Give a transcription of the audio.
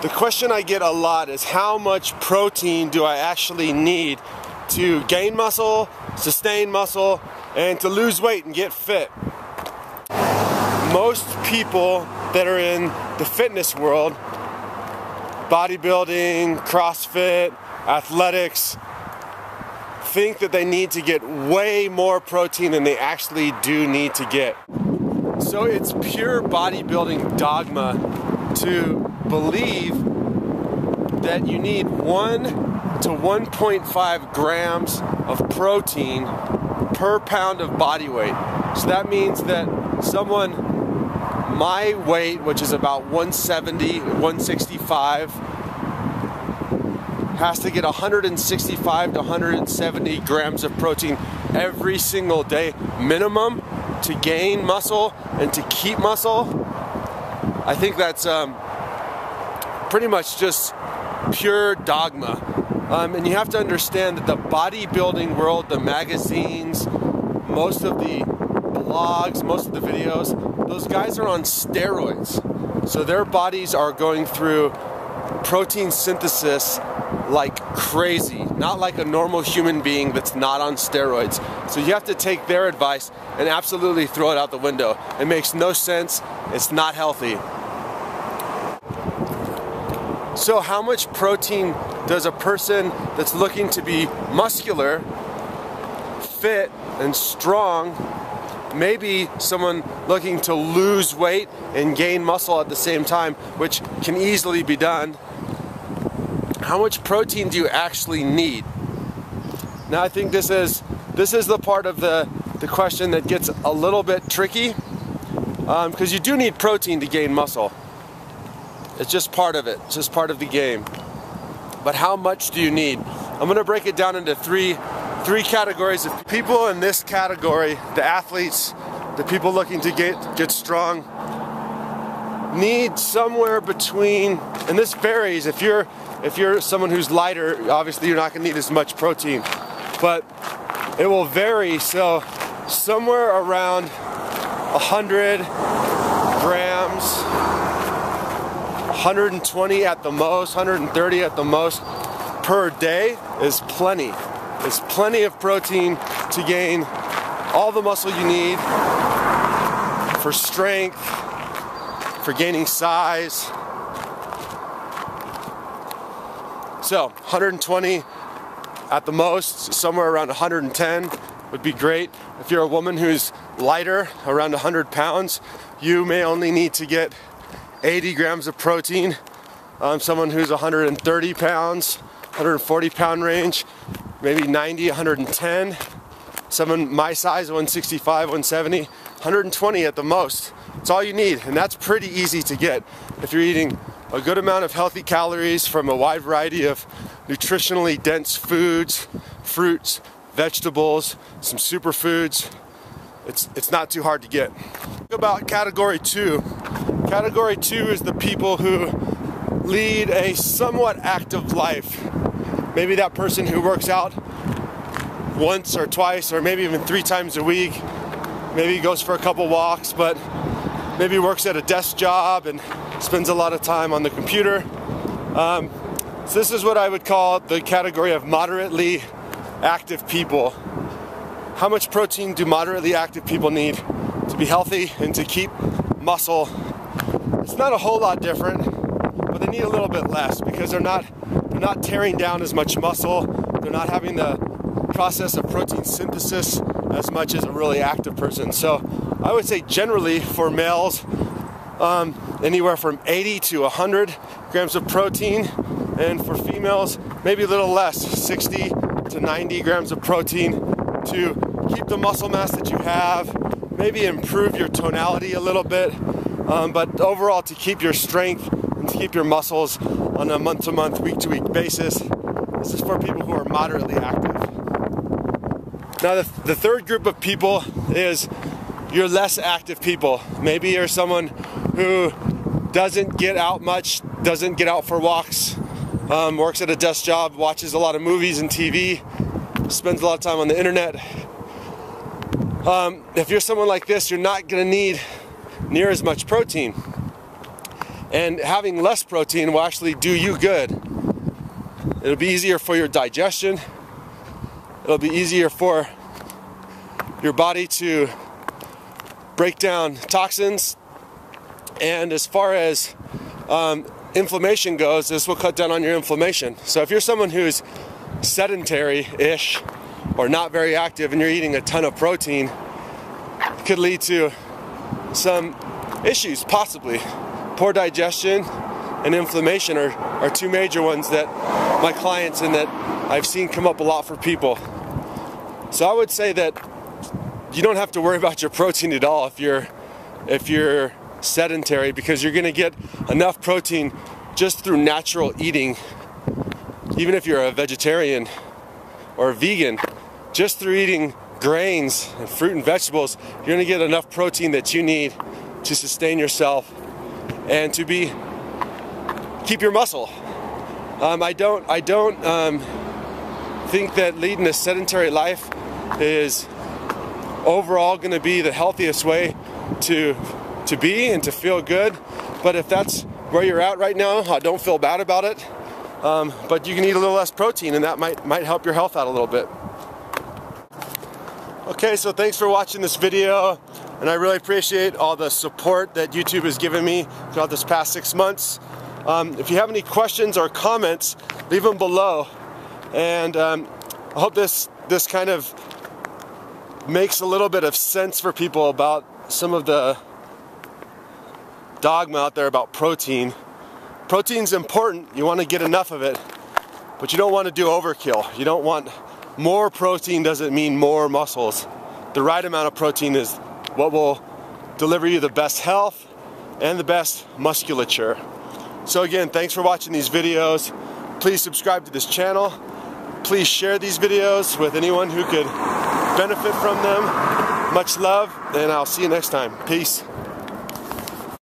The question I get a lot is how much protein do I actually need to gain muscle, sustain muscle, and to lose weight and get fit? Most people that are in the fitness world, bodybuilding, CrossFit, athletics, think that they need to get way more protein than they actually do need to get. So it's pure bodybuilding dogma to believe that you need 1 to 1.5 grams of protein per pound of body weight. So that means that someone my weight, which is about 170, 165, has to get 165 to 170 grams of protein every single day minimum to gain muscle and to keep muscle. I think that's pretty much just pure dogma. And you have to understand that the bodybuilding world, the magazines, most of the blogs, most of the videos, those guys are on steroids. So their bodies are going through protein synthesis like crazy, not like a normal human being that's not on steroids. So you have to take their advice and absolutely throw it out the window. It makes no sense. It's not healthy. So how much protein does a person that's looking to be muscular, fit, and strong, maybe someone looking to lose weight and gain muscle at the same time, which can easily be done, how much protein do you actually need? Now I think this is the part of the question that gets a little bit tricky, because you do need protein to gain muscle. It's just part of it. It's just part of the game. But how much do you need? I'm going to break it down into three categories of people. In this category, the athletes, the people looking to get strong, need somewhere between, and this varies. If you're someone who's lighter, obviously you're not going to need as much protein, but it will vary. So somewhere around 100 grams, 120 at the most, 130 at the most per day is plenty. There's plenty of protein to gain all the muscle you need for strength, for gaining size. So 120 at the most, somewhere around 110 would be great. If you're a woman who's lighter, around 100 pounds, you may only need to get 80 grams of protein. Someone who's 130 pounds, 140 pound range, maybe 90, 110. Someone my size, 165, 170, 120 at the most. It's all you need, and that's pretty easy to get if you're eating a good amount of healthy calories from a wide variety of nutritionally dense foods, fruits, vegetables, some superfoods. It's not too hard to get. About category 2. Category 2 is the people who lead a somewhat active life. Maybe that person who works out once or twice or maybe even 3 times a week. Maybe goes for a couple walks, but maybe works at a desk job and spends a lot of time on the computer. So this is what I would call the category of moderately active people. How much protein do moderately active people need to be healthy and to keep muscle? It's not a whole lot different, but they need a little bit less because they're not tearing down as much muscle. They're not having the process of protein synthesis as much as a really active person. So I would say generally for males, anywhere from 80 to 100 grams of protein, and for females, maybe a little less, 60 to 90 grams of protein to keep the muscle mass that you have, maybe improve your tonality a little bit, but overall to keep your strength and to keep your muscles on a month-to-month, week-to-week basis. This is for people who are moderately active. Now the third group of people is your less active people. Maybe you're someone who doesn't get out much, doesn't get out for walks, works at a desk job, watches a lot of movies and TV, spends a lot of time on the internet. If you're someone like this, you're not going to need near as much protein. And having less protein will actually do you good. It'll be easier for your digestion. It'll be easier for your body to break down toxins. And as far as inflammation goes, this will cut down on your inflammation. So if you're someone who's sedentary-ish or not very active and you're eating a ton of protein, it could lead to some issues, possibly. Poor digestion and inflammation are two major ones that my clients and that I've seen come up a lot for people. So I would say that you don't have to worry about your protein at all if you're sedentary, because you're going to get enough protein just through natural eating. Even if you're a vegetarian or a vegan, just through eating grains and fruit and vegetables, you're going to get enough protein that you need to sustain yourself and to keep your muscle. I don't think that leading a sedentary life is overall going to be the healthiest way to be and to feel good. But if that's where you're at right now, don't feel bad about it. But you can eat a little less protein, and that might help your health out a little bit. Okay, so thanks for watching this video, and I really appreciate all the support that YouTube has given me throughout this past 6 months. If you have any questions or comments, leave them below. And I hope this kind of makes a little bit of sense for people about some of the dogma out there about protein. Protein's important. You want to get enough of it, but you don't want to do overkill. You don't want more protein. Doesn't mean more muscles. The right amount of protein is what will deliver you the best health and the best musculature. So again, thanks for watching these videos. Please subscribe to this channel. Please share these videos with anyone who could benefit from them. Much love, and I'll see you next time. Peace.